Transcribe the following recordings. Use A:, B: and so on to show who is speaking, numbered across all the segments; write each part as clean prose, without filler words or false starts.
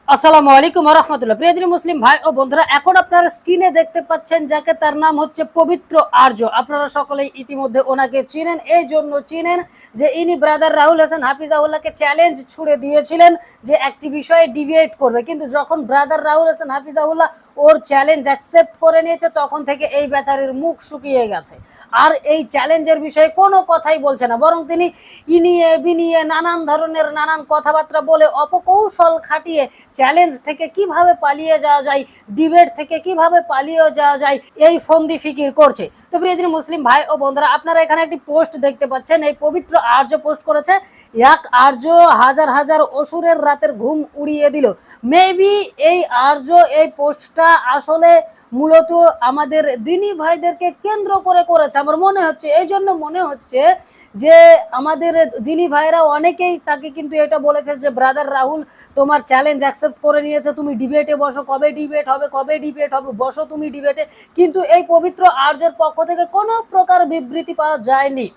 A: আসসালামু আলাইকুম ওয়া রাহমাতুল্লাহ। প্রিয় মুসলিম ভাই ও বন্ধুরা, এখন আপনারা স্ক্রিনে দেখতে পাচ্ছেন যাকে, তার নাম হচ্ছে পবিত্র আর্য। আপনারা সকলেই ইতিমধ্যে ওনাকে চিনেন, এই জন্য চিনেন যে ইনি ব্রাদার রাহুল হাসান হাফিজাউল্লাহকে চ্যালেঞ্জ ছুড়ে দিয়েছিলেন যে একটি বিষয়ে ডিবেট করবে, কিন্তু যখন ব্রাদার রাহুল হাসান হাফিজাউল্লাহ ওর চ্যালেঞ্জ অ্যাকসেপ্ট করে নিয়েছে তখন থেকে এই বেচারির মুখ শুকিয়ে গেছে, আর এই চ্যালেঞ্জের বিষয়ে কোনো কথাই বলছে না, বরং তিনি ইনিয়ে বিনিয়ে নানান ধরনের নানান কথাবার্তা বলে অপকৌশল খাটিয়ে চ্যালেঞ্জ থেকে কিভাবে পালিয়ে যাওয়া যায়, ডিবেট থেকে কিভাবে পালিয়ে যাওয়া যায়, এই ফন্দি ফিকির করছে। তো প্রিয় মুসলিম ভাই ও বন্ধুরা, আপনারা এখানে একটি পোস্ট দেখতে পাচ্ছেন। এই পবিত্র আর্য পোস্ট করেছে, এক আর্য হাজার হাজার অসুরের রাতের ঘুম উড়িয়ে দিল। মেবি এই আর্য এই পোস্টটা আসলে মূলত আমাদের দিনী ভাইদেরকে কেন্দ্র করে করেছে আমার মনে হচ্ছে। এই জন্য মনে হচ্ছে যে আমাদের দিনী ভাইরা অনেকেই তাকে কিন্তু এটা বলেছে যে ব্রাদার রাহুল তোমার চ্যালেঞ্জ অ্যাকসেপ্ট করে নিয়েছে, তুমি ডিবেটে বসো, কবে ডিবেট হবে, কবে ডিবেট হবে, বসো তুমি ডিবেটে। কিন্তু এই পবিত্র আর্যের পক্ষ থেকে কোনো প্রকার বিবৃতি পাওয়া যায়নি।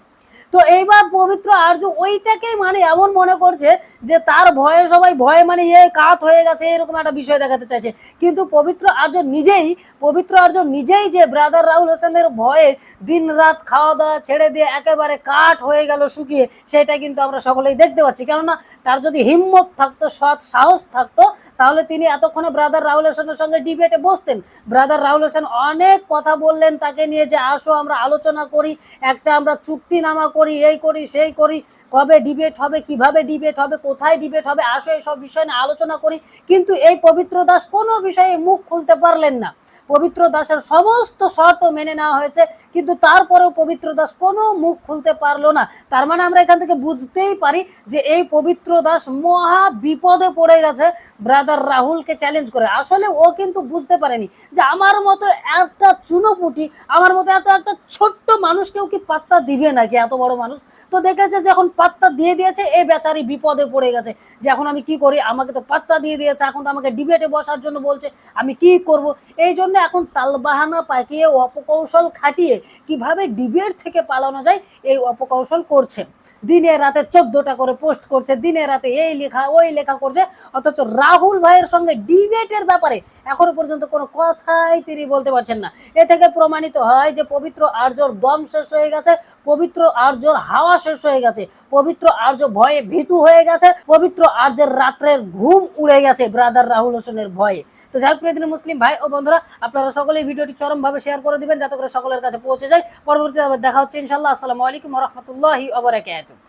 A: তো এইবার পবিত্র আর্য ওইটাকেই মানে এমন মনে করছে যে তার ভয়ে সবাই ভয়ে মানে কাত হয়ে গেছে, এরকম একটা বিষয় দেখাতে চাইছে। কিন্তু পবিত্র আর্য নিজেই যে ব্রাদার রাহুল হোসেনের ভয়ে দিন রাত খাওয়া দাওয়া ছেড়ে দিয়ে একেবারে কাঠ হয়ে গেল শুকিয়ে, সেটা কিন্তু আমরা সকলেই দেখতে পাচ্ছি। কেননা তার যদি হিম্মত থাকতো, সৎ সাহস থাকতো, তাহলে তিনি এতক্ষণে ব্রাদার রাহুল হোসেনের সঙ্গে ডিবেটে বসতেন। ব্রাদার রাহুল হোসেন অনেক কথা বললেন তাকে নিয়ে যে আসো আমরা আলোচনা করি, একটা আমরা চুক্তিনামা করি, এই করি সেই করি, কবে ডিবেট হবে, কিভাবে ডিবেট হবে, কোথায় ডিবেট হবে, আসো এইসব বিষয় নিয়ে আলোচনা করি। কিন্তু এই পবিত্র দাস কোনো বিষয়ে মুখ খুলতে পারলেন না। পবিত্র দাসের সমস্ত শর্ত মেনে নেওয়া হয়েছে, কিন্তু তারপরেও পবিত্র দাস কোনো মুখ খুলতে পারলো না। তার মানে আমরা এখান থেকে বুঝতেই পারি যে এই পবিত্র দাস মহা বিপদে পড়ে গেছে ব্রাদার রাহুলকে চ্যালেঞ্জ করে। আসলে ও কিন্তু বুঝতে পারেনি যে আমার মতো একটা চুনোপুটি, আমার মতো এত একটা ছোট্ট মানুষকেও কি পাত্তা দিবে নাকি, এত বড় মানুষ। তো দেখেছে যখন পাত্তা দিয়ে দিয়েছে, এই বেচারি বিপদে পড়ে গেছে যে এখন আমি কি করি, আমাকে তো পাত্তা দিয়ে দিয়েছে, এখন তো আমাকে ডিবেটে বসার জন্য বলছে, আমি কি করব। এই জন্য এখন তালবাহানা পাকিয়ে অপকৌশল খাটিয়ে কিভাবে ডিবেট থেকে পালানো যায় এই অপকৌশল করছে। দিনে রাতে 14টা করে পোস্ট করছে, দিনে রাতে এই লেখা ওই লেখা করছে, অথচ রাহুল ভাইয়ের সঙ্গে ডিবেটের ব্যাপারে এখনো পর্যন্ত কোনো কথাই তিনি বলতে পারছেন না। এ থেকে প্রমাণিত হয় যে পবিত্র আর্যর দম শেষ হয়ে গেছে, পবিত্র আর্যর হাওয়া শেষ হয়ে গেছে, পবিত্র আর্য ভয়ে ভীতু হয়ে গেছে, পবিত্র আর্যের রাত্রের ঘুম উড়ে গেছে ব্রাদার রাহুল হোসেনের ভয়ে। তো যাই হোক প্রিয় মুসলিম ভাই ও বন্ধুরা, আপনারা সকলেই ভিডিওটি চরমভাবে শেয়ার করে দিবেন যাতে করে সকলের কাছে পৌঁছে যায়। পরবর্তীতে দেখা হচ্ছে ইনশাআল্লাহ। আসসালামু আলাইকুম ওয়া রাহমাতুল্লাহি ওয়া বারাকাতুহু।